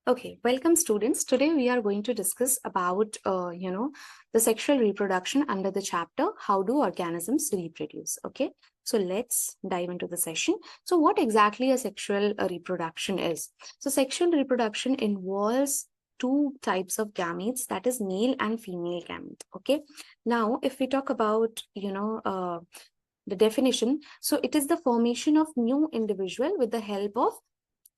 Okay, welcome students. Today we are going to discuss about, the sexual reproduction under the chapter, How Do Organisms Reproduce? Okay, so let's dive into the session. So what exactly a sexual reproduction is? So sexual reproduction involves two types of gametes, that is male and female gamete. Okay, now if we talk about, the definition, so it is the formation of new individual with the help of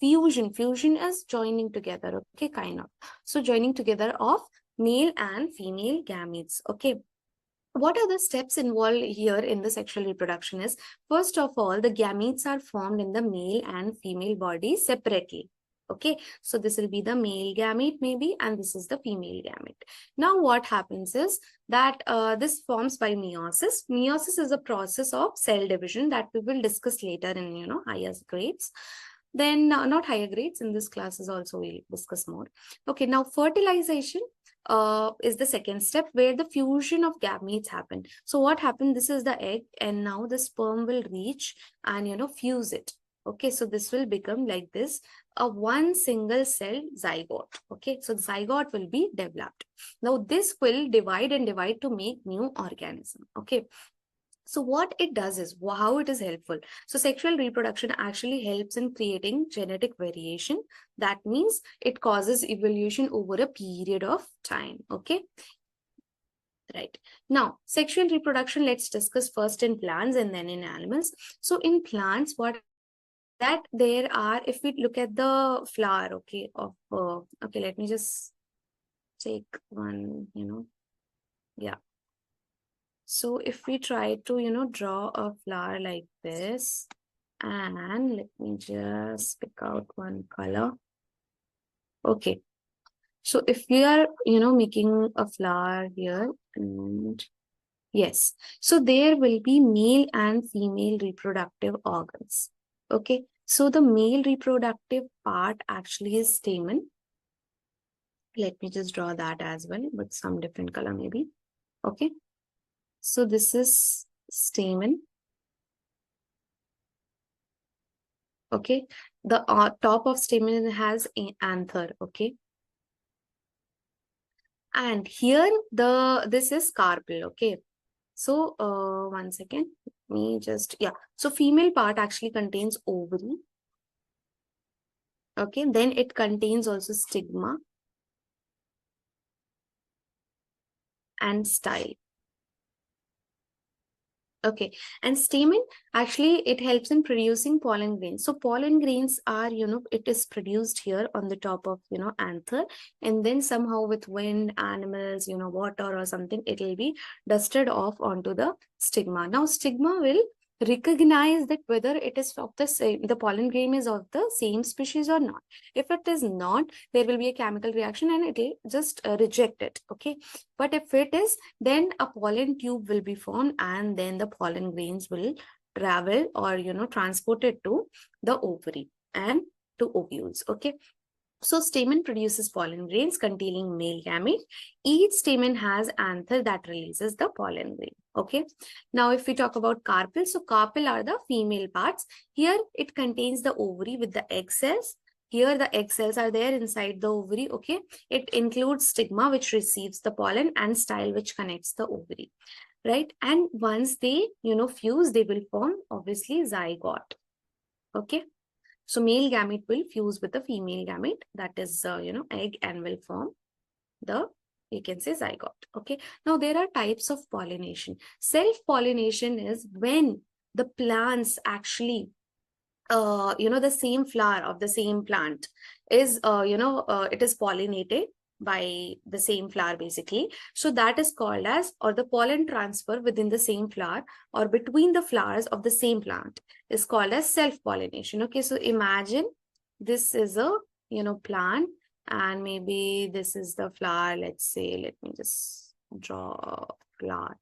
fusion is joining together, okay, kind of. So joining together of male and female gametes. Okay, what are the steps involved here in the sexual reproduction is, first of all, the gametes are formed in the male and female body separately. Okay, so this will be the male gamete maybe, and this is the female gamete. Now what happens is that this forms by meiosis. Meiosis is a process of cell division that we will discuss later in higher grades. Then not higher grades, in this classes also we'll discuss more. Okay, now fertilization is the second step, where the fusion of gametes happen. So what happened, this is the egg, and now the sperm will reach and fuse it. Okay, so this will become like this, a one single cell zygote. Okay, so the zygote will be developed. Now this will divide and divide to make new organism. Okay, so what it does is, how it is helpful. So sexual reproduction actually helps in creating genetic variation. That means it causes evolution over a period of time. Okay. Right. Now, sexual reproduction, let's discuss first in plants and then in animals. So in plants, what that there are, if we look at the flower, okay, of, okay, let me just take one, yeah. So if we try to, draw a flower like this, and let me just pick out one color. Okay. So if we are, making a flower here, and yes, so there will be male and female reproductive organs. Okay. So the male reproductive part actually is stamen. Let me just draw that as well with some different color maybe. Okay. So this is stamen. Okay, the top of stamen has an anther. Okay, and here this is carpel. Okay, so one second, let me just, yeah, so female part actually contains ovary. Okay, then it contains also stigma and style. Okay, and stamen actually it helps in producing pollen grains. So pollen grains are, it is produced here on the top of, anther, and then somehow with wind, animals, water or something, it will be dusted off onto the stigma. Now stigma will recognize that whether it is of the same, the pollen grain is of the same species or not. If it is not, there will be a chemical reaction and it will just reject it. Okay, but if it is, then a pollen tube will be formed, and then the pollen grains will travel or transported to the ovary and to ovules. Okay, so stamen produces pollen grains containing male gamete. Each stamen has anther that releases the pollen grain. Okay, now if we talk about carpel, so carpel are the female parts. Here it contains the ovary with the egg cells. Here the egg cells are there inside the ovary. Okay, it includes stigma which receives the pollen and style which connects the ovary, right? And once they fuse, they will form obviously zygote. Okay, so male gamete will fuse with the female gamete, that is egg, and will form the, you can say, zygote. Okay, now there are types of pollination. Self-pollination is when the plants actually the same flower of the same plant is it is pollinated by the same flower basically. So that is called as, or the pollen transfer within the same flower or between the flowers of the same plant is called as self-pollination. Okay, so imagine this is a plant, and maybe this is the flower. Let's say, let me just draw a flower.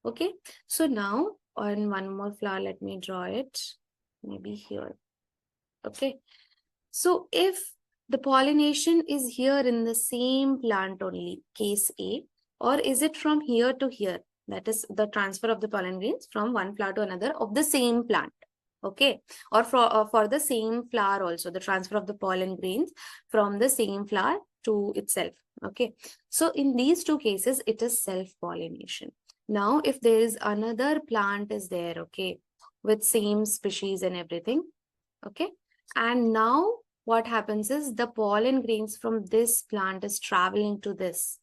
Okay, so now on one more flower, let me draw it maybe here. Okay, so if the pollination is here in the same plant only, case A, or is it from here to here, that is the transfer of the pollen grains from one flower to another of the same plant. Okay, or for the same flower also, the transfer of the pollen grains from the same flower to itself. Okay, so in these two cases, it is self-pollination. Now, if there is another plant is there, okay, with same species and everything, okay, and now what happens is the pollen grains from this plant is traveling to this,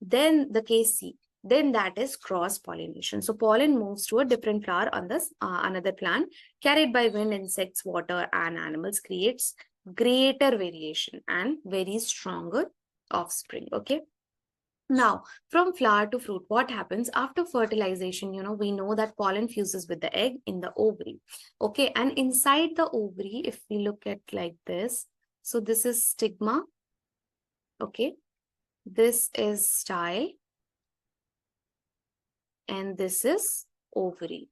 then the case C, then that is cross pollination. So pollen moves to a different flower on this another plant, carried by wind, insects, water, and animals, creates greater variation and very stronger offspring. Okay, now from flower to fruit, what happens after fertilization? We know that pollen fuses with the egg in the ovary. Okay, and inside the ovary, if we look at like this, so this is stigma. Okay, this is style, and this is ovary.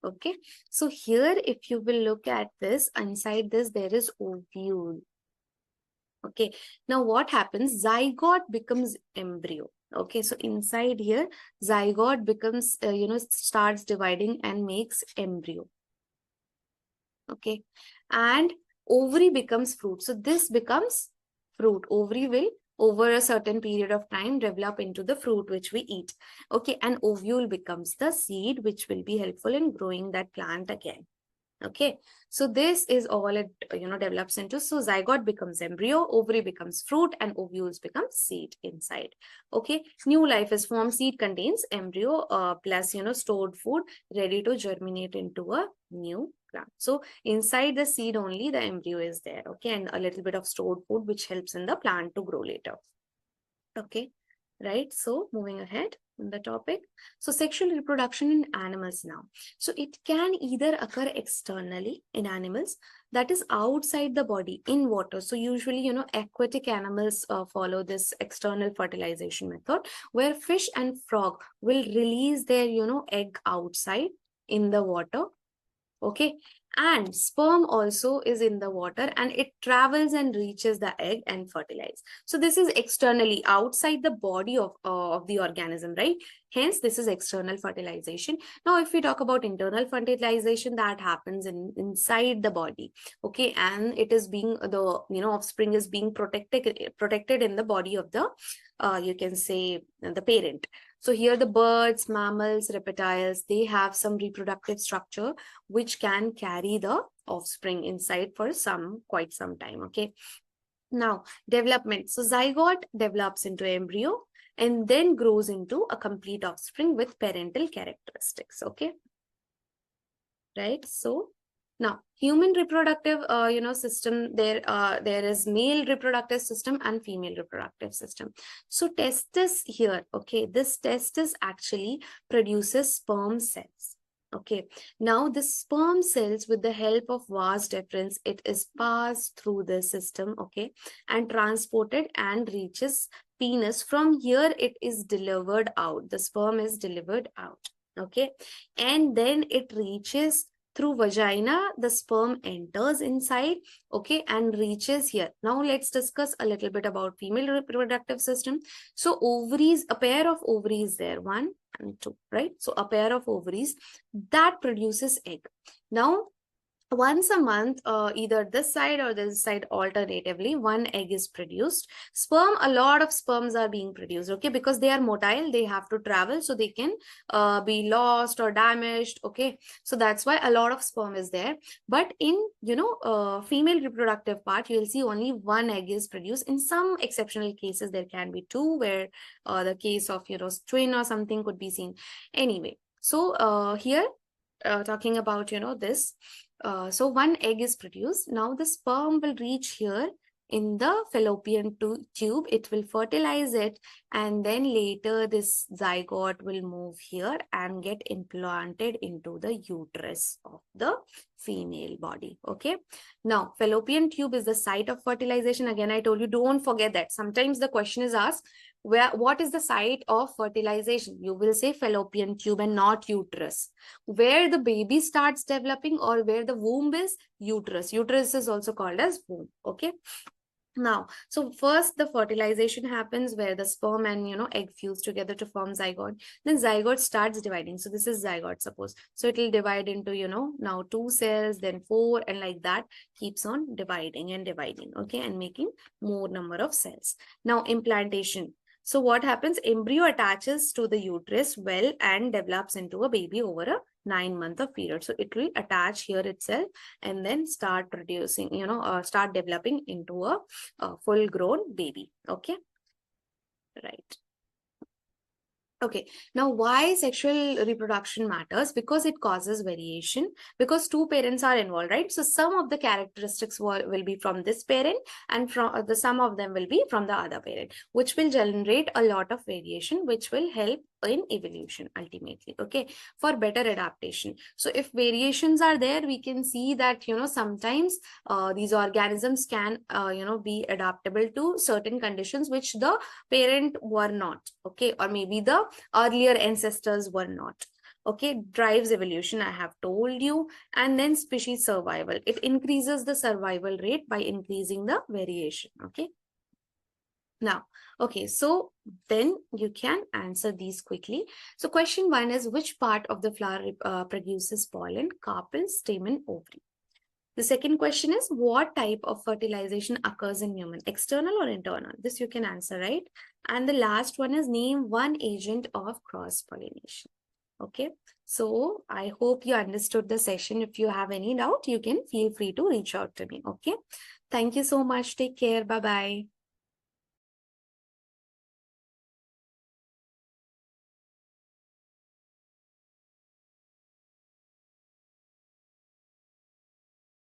Okay, so here if you will look at this, inside this there is ovule. Okay, now what happens? Zygote becomes embryo. Okay, so inside here zygote becomes starts dividing and makes embryo. Okay, and ovary becomes fruit. So this becomes fruit. Ovary will over a certain period of time develop into the fruit which we eat. Okay, and ovule becomes the seed which will be helpful in growing that plant again. Okay, so this is all it develops into. So zygote becomes embryo, ovary becomes fruit, and ovules become seed inside. Okay, new life is formed. Seed contains embryo plus stored food ready to germinate into a new plant. So inside the seed only the embryo is there. Okay, and a little bit of stored food which helps in the plant to grow later. Okay, right, so moving ahead in the topic. So sexual reproduction in animals now. So it can either occur externally in animals, that is outside the body in water. So usually aquatic animals follow this external fertilization method, where fish and frog will release their egg outside in the water. Okay, and sperm also is in the water and it travels and reaches the egg and fertilize. So this is externally outside the body of the organism, right? Hence this is external fertilization. Now if we talk about internal fertilization, that happens inside the body. Okay, and it is being the offspring is being protected in the body of the you can say the parent. So here the birds, mammals, reptiles, they have some reproductive structure which can carry the offspring inside for quite some time. Okay, now development. So zygote develops into embryo and then grows into a complete offspring with parental characteristics. Okay, right? So now human reproductive system, there is male reproductive system and female reproductive system. So testis here, okay, this testis actually produces sperm cells. Okay, now the sperm cells, with the help of vas deferens, it is passed through the system, okay, and transported and reaches penis. From here it is delivered out, the sperm is delivered out. Okay, and then it reaches through vagina, the sperm enters inside, okay, and reaches here. Now let's discuss a little bit about female reproductive system. So ovaries, a pair of ovaries there, 1 and 2, right? So a pair of ovaries that produces egg. Now once a month, either this side or this side alternatively, one egg is produced. Sperm, a lot of sperms are being produced, okay, because they are motile, they have to travel, so they can be lost or damaged. Okay, so that's why a lot of sperm is there. But in female reproductive part, you will see only one egg is produced. In some exceptional cases there can be two, where the case of twin or something could be seen. Anyway, so here talking about this, so one egg is produced. Now the sperm will reach here in the fallopian tube. It will fertilize it, and then later this zygote will move here and get implanted into the uterus of the female body. Okay, now fallopian tube is the site of fertilization. Again, I told you, don't forget that. Sometimes the question is asked, what is the site of fertilization? You will say fallopian tube and not uterus. Where the baby starts developing or where the womb is, uterus. Uterus is also called as womb. Okay, Now, so first the fertilization happens where the sperm and egg fuse together to form zygote. Then zygote starts dividing. So this is zygote, suppose. So it will divide into now 2 cells, then 4, and like that keeps on dividing and dividing, okay, and making more number of cells. Now implantation. So what happens? Embryo attaches to the uterus well and develops into a baby over a 9 month of period. So it will attach here itself and then start producing, start developing into a full grown baby. Okay, right. Okay, now why sexual reproduction matters? Because it causes variation, because two parents are involved, right? So some of the characteristics will be from this parent, and from the some of them will be from the other parent, which will generate a lot of variation, which will help in evolution ultimately, okay, for better adaptation. So if variations are there, we can see that sometimes these organisms can be adaptable to certain conditions which the parent were not, okay, or maybe the earlier ancestors were not. Okay, drives evolution, I have told you. And then species survival, it increases the survival rate by increasing the variation. Okay, now, okay, so then you can answer these quickly. So question 1 is, which part of the flower produces pollen? Carpel, stamen, ovary. The second question is, what type of fertilization occurs in human? External or internal? This you can answer, right? And the last one is, name one agent of cross-pollination. Okay, so I hope you understood the session. If you have any doubt, you can feel free to reach out to me. Okay, thank you so much. Take care. Bye-bye.